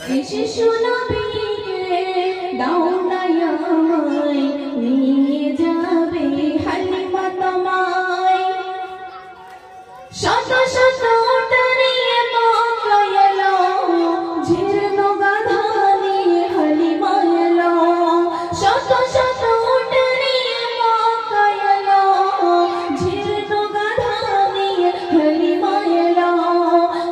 শিশু নবীকে দাও না আমায়, নিয়ে যাবে হালিমা তোমায়। শত শত টানিয়ে মক্কা এলো, জীর্ণ গাধা নিয়ে হালিমা এলো। শত শত টানিয়ে মক্কা এলো, জীর্ণ গাধা নিয়ে হালিমা এলো।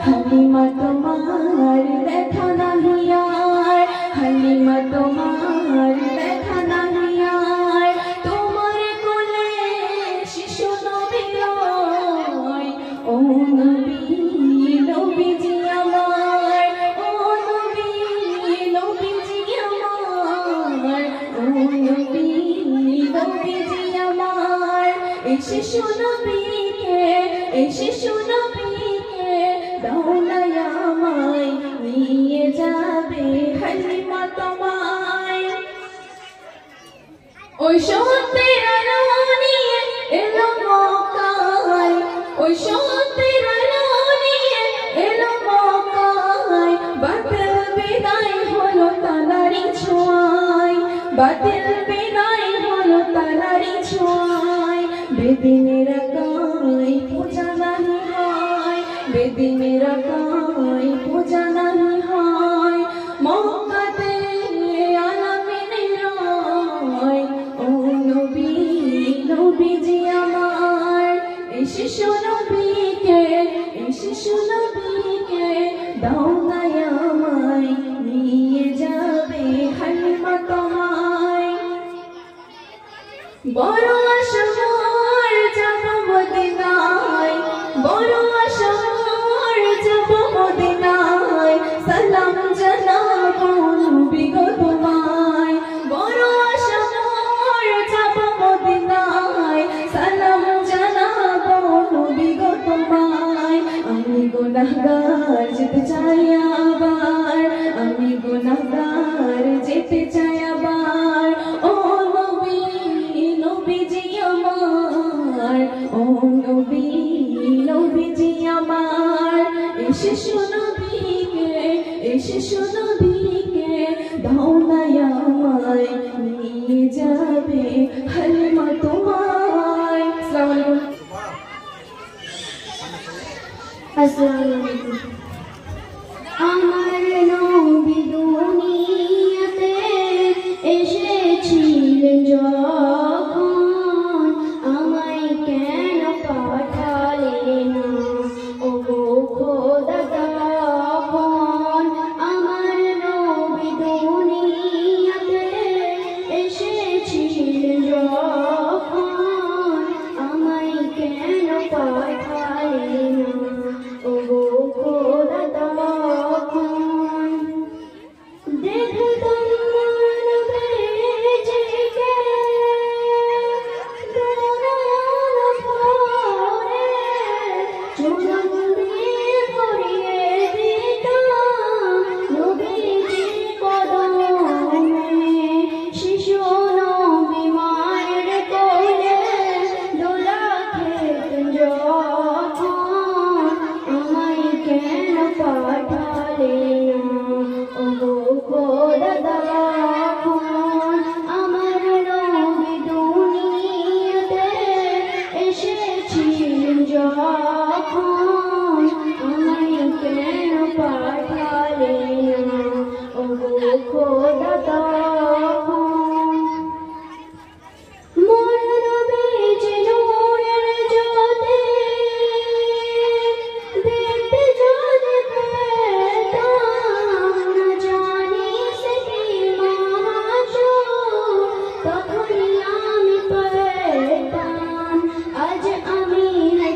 হালিমা তোমার দেখা নাহি আর, হালিমা তোমার দেখা নাহি আর। তোমার কোলে শিশু নবী রয়, ও নবী নবীজি আমার, ও নবী নবীজি আমার, ও নবী নবীজি আমার। এই শিশু নবীকে, এই শিশু নবীকে দাও না আমায়, নিয়ে যাবে হালিমা তোমায়। ওই সত্যের আলো নিয়ে এলো মক্কায়, ওই সত্যের আলো নিয়ে এলো মক্কায়। বাতিল বিদায় হলো তালারি ছোঁয়ায়, বাতিল বিদায় হলো তালারি ছোঁয়ায়। বেদিনেরা গায় পূজা নাহি হয়, বেদিনেরা গায় পূজা নাহি হয়। মক্কাতে আলামিনের রয়, ও নবী নবীজি আমার। এই শিশু নবীকে, এই শিশু নবীকে দাও না আমায়, নিয়ে যাবে হালিমা তোমায়। বড় আশা মোর যাব মদিনায়, বড় আশা মোর যাব মদিনায়। সালাম জানাবো নবী গো তোমায়, বড় আশা মোর যাব মদিনায়। সালাম জানাবো নবী গো তোমায়। আমি গুনাহগার যেতে চাই আবার, আমি গুনাহগার যেতে চাই আবার। ও নবী নবীজি আমার, ও নবী নবীজি আমার। এই শিশু নবীকে, এই শিশু নবীকে দাও না আমায়, নিয়ে যাবে হালিমা তোমায়। আসসালামু আলাইকুম। আসসালামু আলাইকুম। আমার নবী দুনিয়াতে এসেছিলেন যখন, আমায় কেন পাঠালেন না ওগো খোদা তখন। আমার নবী দুনিয়াতে এসেছিলেন যখন, আমায় কেন পাঠালেন না ওগো খোদা তখন। দেখতাম নবীজিকে দোলার পরে, চুল দিয়ে পরিয়ে দিতাম নবীজি কদমে। শিশু নবী মায়ের কোলে দোলা খেতেন যখন, আমায় কেন পাঠালেন না ওগো খোদা তখন। আমার নবী দুনিয়াতে এসেছিলেন যখন, আমায় কেন পাঠালেন না ওগো খোদা তখন। মোর নবীজি নূরের জ্যোতি, দেখতে যদি পেতাম না জানি সে কি মাহাসুর, তখনই আমি পেতাম। আজ আমি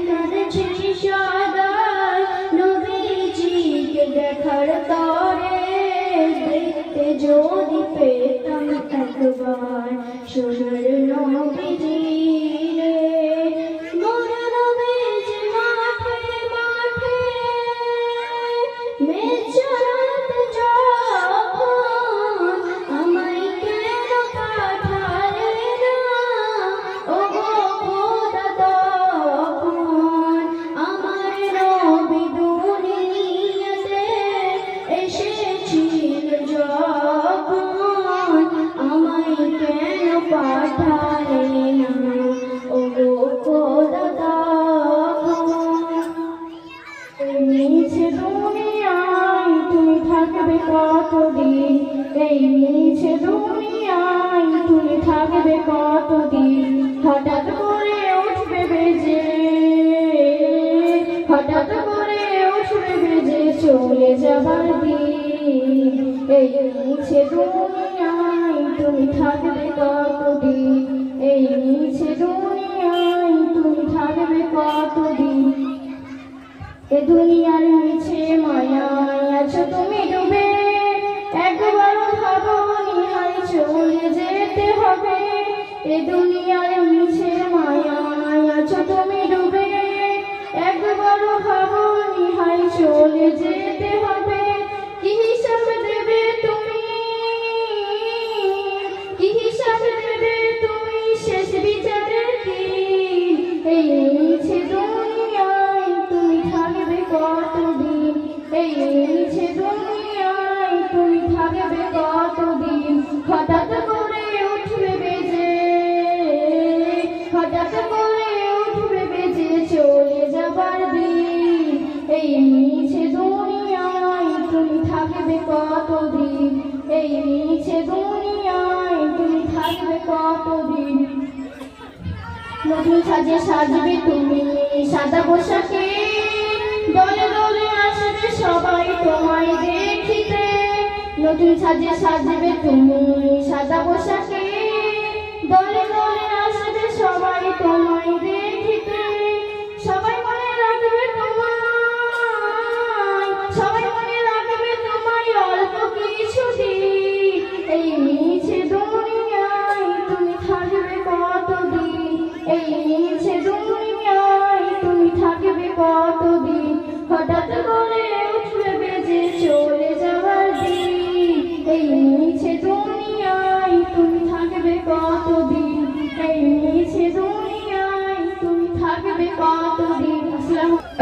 কাঁদছি সদাই নবীজিকে দেখার তরে, দেখতে যদি পেতাম একবার সোনার নবীজি রে। মোর নবীজি মাঠে মাঠে মেঘ চড়াতে যখন, আমায় কেন পাঠালেন না ওগো খোদা তখন। আমার নবী দুনিয়াতে এসেছিলেন মিছে দুনিয়ায় তুমি থাকবে কতদিন, এই মিছে দুনিয়ায় তুমি থাকবে কতদিন। হঠাৎ করে উঠবে বেজে, হঠাৎ করে উঠবে বেজে চলে যাবার দিন, এই মিছে দুনিয়ায় তুমি থাকবে কতদিন, এই মিছে দুনিয়ায় তুমি থাকবে কতদিন। এ দুনিয়ার মিছে মায়ায় আছো তুমি ডুবে, একবার ভাবো নিহাই চলে যেতে হবে। এ দুনিয়ার মিছে মায়ায় আছো তুমি ডুবে, একবার ভাবো নিহাই চলে যেতে হবে। কি হিসাব দেবে তুমি, কি হিসাব দেবে তুমি শেষ বিচারের দিন, এই মিছে দুনিয়ায় তুমি থাকবে কতদিন, এই মিছে দুনিয়ায় তুমি থাকবে কতদিন। হঠাৎ করে উঠবে বেজে, হঠাৎ করে উঠবে বেজে চলে যাবার দিন, এই মিছে দুনিয়ায় তুমি থাকবে কতদিন, এই মিছে দুনিয়ায় তুমি থাকবে কতদিন। নতুন সাজে সাজবে তুমি সাদা পোশাকে, দলে দলে আসবে সবাই তোমায় দেখিতে। নতুন সাজে সাজবে তুমি সাদা পোশাকে, দলে দলে আসবে সবাই তোমায় দেখিতে। সবাই মনে রাখবে তোমায়, সবাই মনে রাখবে তোমায় অল্প কিছুদিন, এই মিছে দুনিয়ায় তুমি থাকবে কতদিন, এই মিছে দুনিয়ায় তুমি থাকবে কতদিন। হঠাৎ করে উঠবে বেজে চলে যাবার দিন, এই মিছে দুনিয়ায় তুমি থাকবে কতদিন, এই মিছে দুনিয়ায় তুমি থাকবে কতদিন।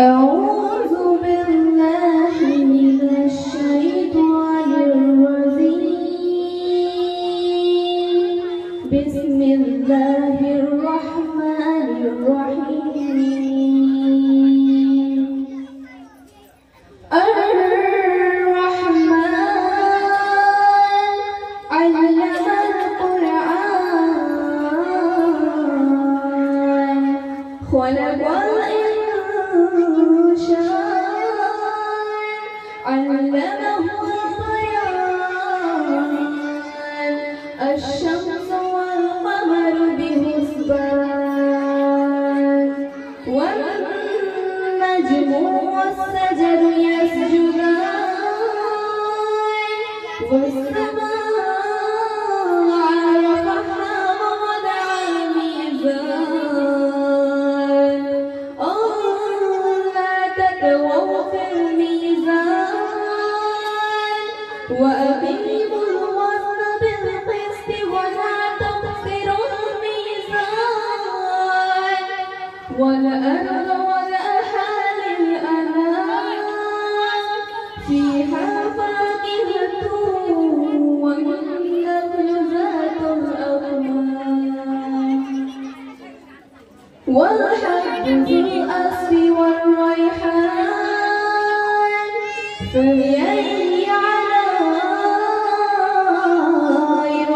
أعوذ بالله من الشيطان الرجيم بسم الله الرحمن الرحيم الرحمن علم القرآن خلق علمه البيان الشمس والقمر بحسبان والنجم والشجر يسجدان والسماء رفعها ووضع الميزان ألا تطغوا في الميزان وأقيموا الوزن بالقسط ولا تخسروا الميزان والأرض وضعها للأنام فيها فاكهة والنخل ذات الأكمام والحب ذو الأصل والريحان فبأي آلاء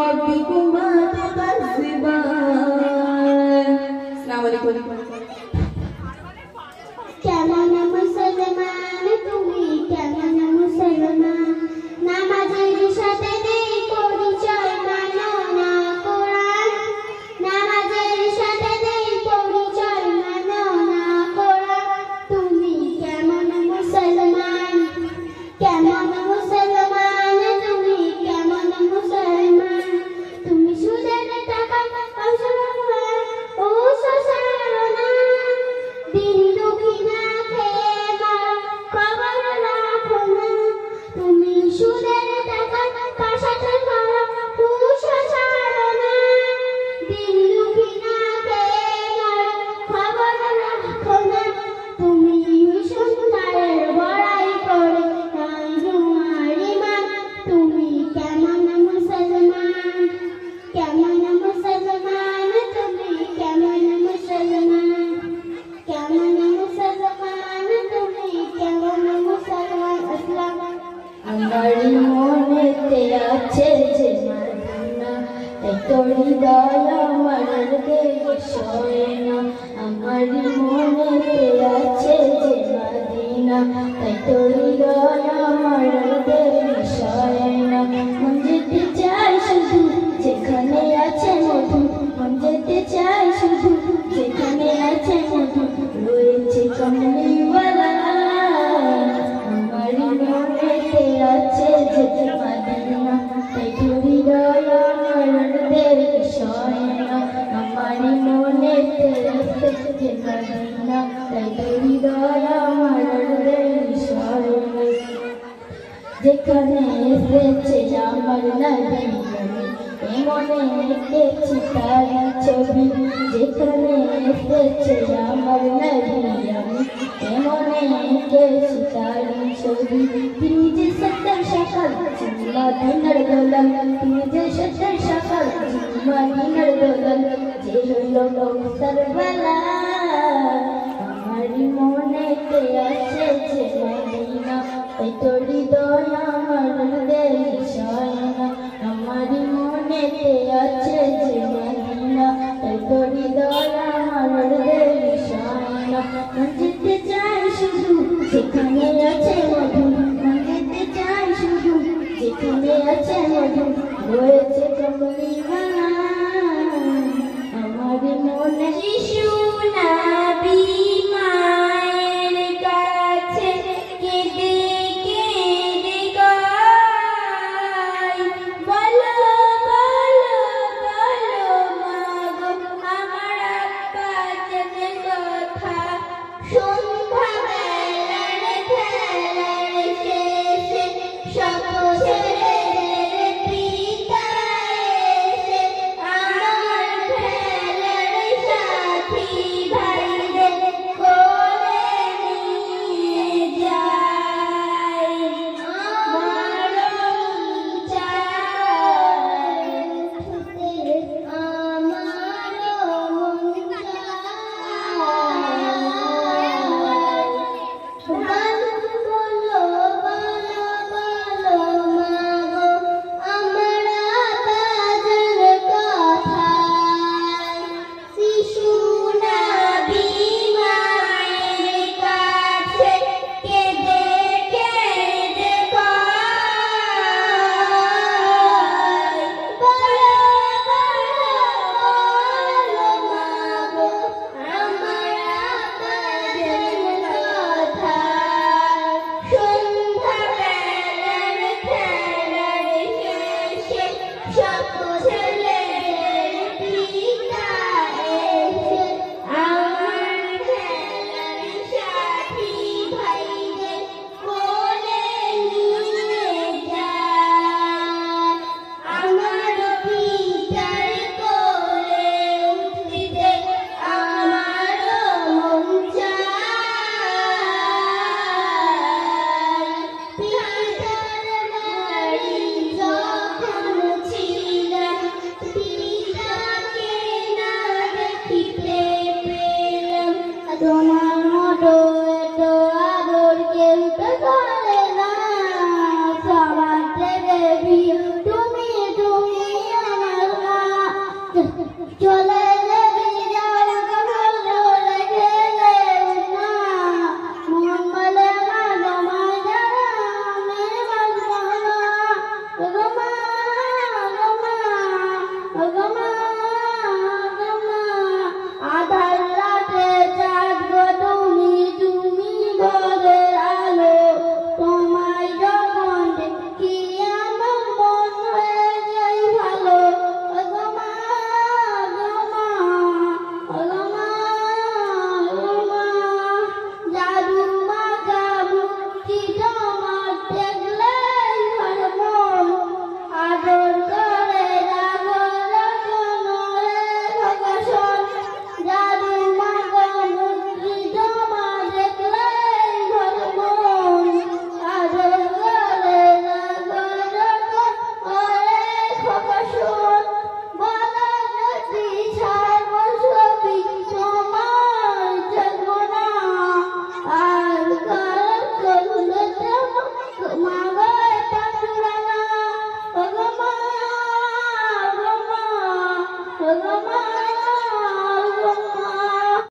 ربكما تكذبان السلام عليكم কেমন মুসলমান তুমি, কেমন মুসলমান, নামাজের সাথে নেই পরিচয়, মানো না কোরআন। নামাজের সাথে নেই পরিচয়, মানো না কোরআন। তুমি কেমন মুসলমান, কেমন আমারি মনেতে আছে যে মদিনা, তাই তোর হৃদয় আমার হৃদয়ে সয় না। আমারি মনেতে আছে যে মদিনা, তাই তোর হৃদয় আমার হৃদয়ে সয় না। মন যেতে চাই শুধু যেখানে আছে মধু, মন যেতে চাই শুধু যেখানে আছে মধু, রয়েছে কমলিওয়ালা। আমারি মনেতে আছে যে মদিনা, তাই তোর হৃদয় আমার হৃদয়ে সয় না। আমারি মনেতে আছে যে মদিনা, তাই তোর হৃদয় আমার হৃদয়ে সয় না। যেখানে এসেছে আমার নবী, মনে এঁকেছি তার ছবি। যেখানে এসেছে আমার নবী, মনে এঁকেছি তার ছবি। তিনি যে সত্তর সকাল মদিনার দোলন, তিনি যে সত্তর সকাল মদিনার দোলন, যে হইল কৌসার বালা। আমারি মনেতে আছে যে মদিনা, তাই তোর হৃদয় আমার হৃদয়ে সয় না। আমারি মনেতে আছে যে মদিনা, তাই তোর হৃদয় আমার হৃদয়ে সয় না। মন যেতে চাই শুধু যেখানে আছে মধু, মন যেতে চাই শুধু যেখানে আছে মধু, রয়েছে কমলিওয়ালা। আমারি মনে শিশু নবী মায়ের কাছে কেঁদে কেঁদে গায়, বলো বলো বলো মাগো আমার আব্বা জানে কথা। সন্ধ্যাবেলার খেলার শেষে সব